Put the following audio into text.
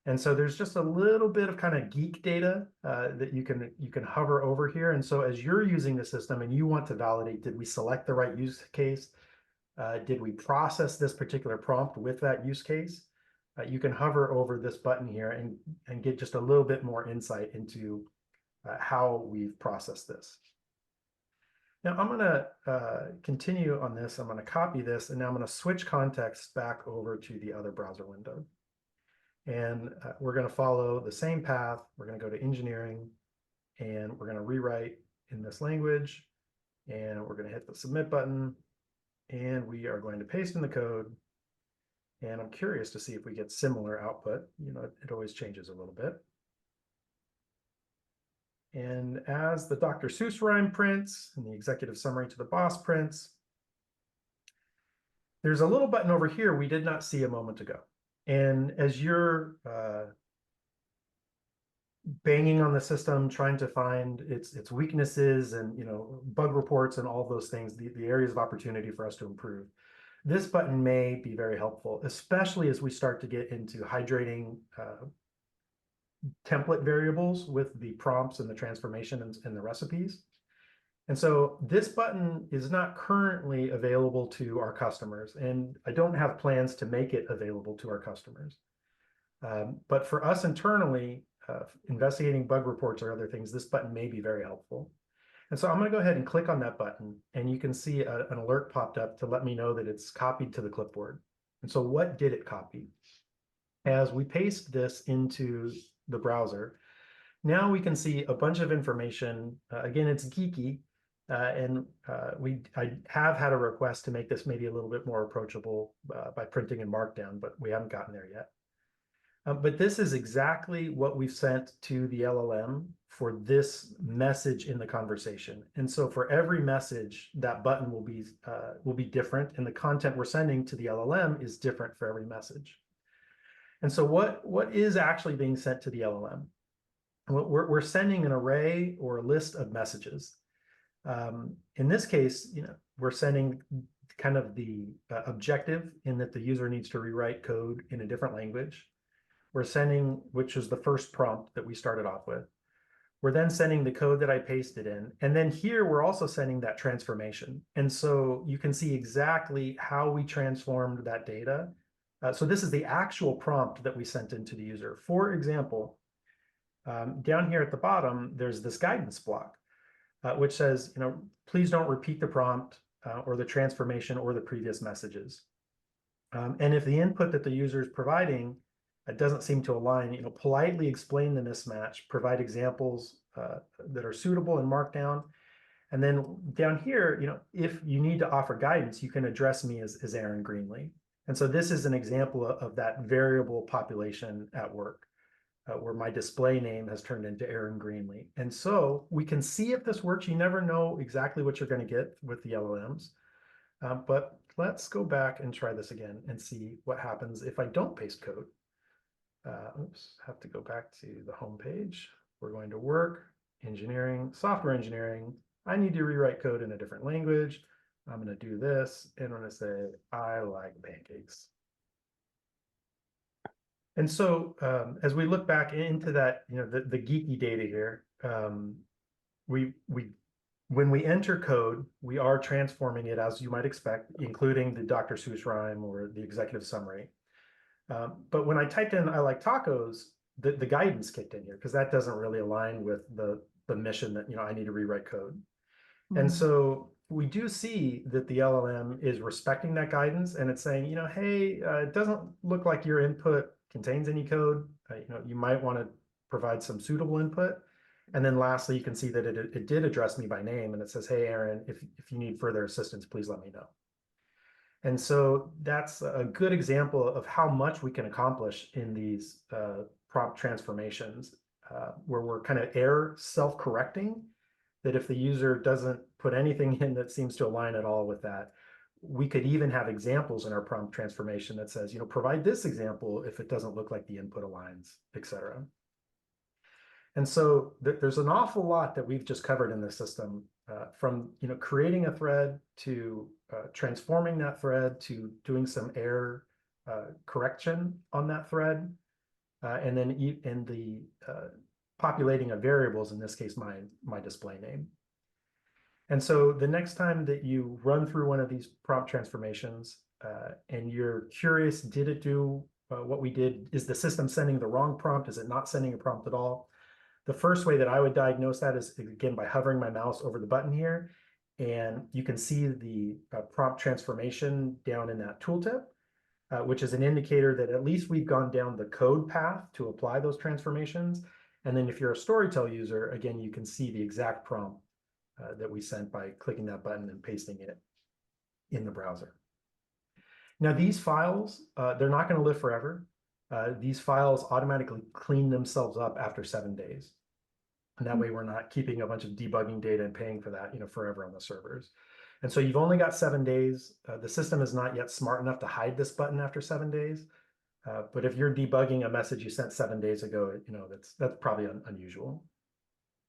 And so there's just a little bit of kind of geek data that you can hover over here. And so as you're using the system and you want to validate, did we select the right use case? Did we process this particular prompt with that use case? You can hover over this button here and get just a little bit more insight into how we've processed this. Now I'm going to continue on this. I'm going to copy this, and now I'm going to switch context back over to the other browser window. And we're going to follow the same path. We're going to go to engineering, and we're going to rewrite in this language, and we're going to hit the submit button, and we are going to paste in the code. And I'm curious to see if we get similar output. You know, it always changes a little bit. And as the Dr. Seuss rhyme prints and the executive summary to the boss prints, there's a little button over here we did not see a moment ago. And as you're banging on the system, trying to find its weaknesses and bug reports and all of those things, the areas of opportunity for us to improve, this button may be very helpful, especially as we start to get into hydrating template variables with the prompts and the transformation and the recipes. And so this button is not currently available to our customers, and I don't have plans to make it available to our customers. But for us internally, investigating bug reports or other things, this button may be very helpful. And so I'm going to go ahead and click on that button, and you can see an alert popped up to let me know that it's copied to the clipboard. And so what did it copy? As we paste this into the browser, now we can see a bunch of information. Again, it's geeky, and I have had a request to make this maybe a little bit more approachable by printing in Markdown, but we haven't gotten there yet. But this is exactly what we've sent to the LLM for this message in the conversation. And so for every message, that button will be different, and the content we're sending to the LLM is different for every message. And so what is actually being sent to the LLM? We're sending an array or a list of messages. In this case, we're sending kind of the objective in that the user needs to rewrite code in a different language. We're sending, which is the first prompt that we started off with. We're then sending the code that I pasted in. And then here, we're also sending that transformation. And so you can see exactly how we transformed that data. So this is the actual prompt that we sent into the user. For example, down here at the bottom, there's this guidance block, which says, please don't repeat the prompt or the transformation or the previous messages. And if the input that the user is providing doesn't seem to align, politely explain the mismatch, provide examples that are suitable in Markdown. And then down here, if you need to offer guidance, you can address me as Aaron Greenlee. And so this is an example of that variable population at work, where my display name has turned into Aaron Greenlee. And so we can see if this works. You never know exactly what you're going to get with the LLMs. But let's go back and try this again and see what happens if I don't paste code. Oops, have to go back to the home page. We're going to work, engineering, software engineering. I need to rewrite code in a different language. I'm going to do this, and I'm going to say, I like pancakes. And so as we look back into that, the geeky data here, when we enter code, we are transforming it as you might expect, including the Dr. Seuss rhyme or the executive summary. But when I typed in I like tacos, the guidance kicked in here because that doesn't really align with the mission that I need to rewrite code. Mm-hmm. And so we do see that the LLM is respecting that guidance, and it's saying, hey, it doesn't look like your input contains any code. You might want to provide some suitable input. And then lastly, you can see that it did address me by name, and it says, hey, Aaron, if you need further assistance, please let me know. And so that's a good example of how much we can accomplish in these prompt transformations, where we're kind of error self-correcting, that if the user doesn't put anything in that seems to align at all with that, we could even have examples in our prompt transformation that says, provide this example if it doesn't look like the input aligns, et cetera. And so there's an awful lot that we've just covered in this system, from creating a thread to transforming that thread to doing some error correction on that thread. and then in the populating of variables, in this case, my display name. And so the next time that you run through one of these prompt transformations and you're curious, did it do what we did? Is the system sending the wrong prompt? Is it not sending a prompt at all? The first way that I would diagnose that is, again, by hovering my mouse over the button here. And you can see the prompt transformation down in that tooltip, which is an indicator that at least we've gone down the code path to apply those transformations. And then if you're a Storytell user, again, you can see the exact prompt that we sent by clicking that button and pasting it in the browser. Now, these files, they're not going to live forever. These files automatically clean themselves up after 7 days. And that way we're not keeping a bunch of debugging data and paying for that, forever on the servers. And so you've only got 7 days. The system is not yet smart enough to hide this button after 7 days. But if you're debugging a message you sent 7 days ago, that's probably unusual.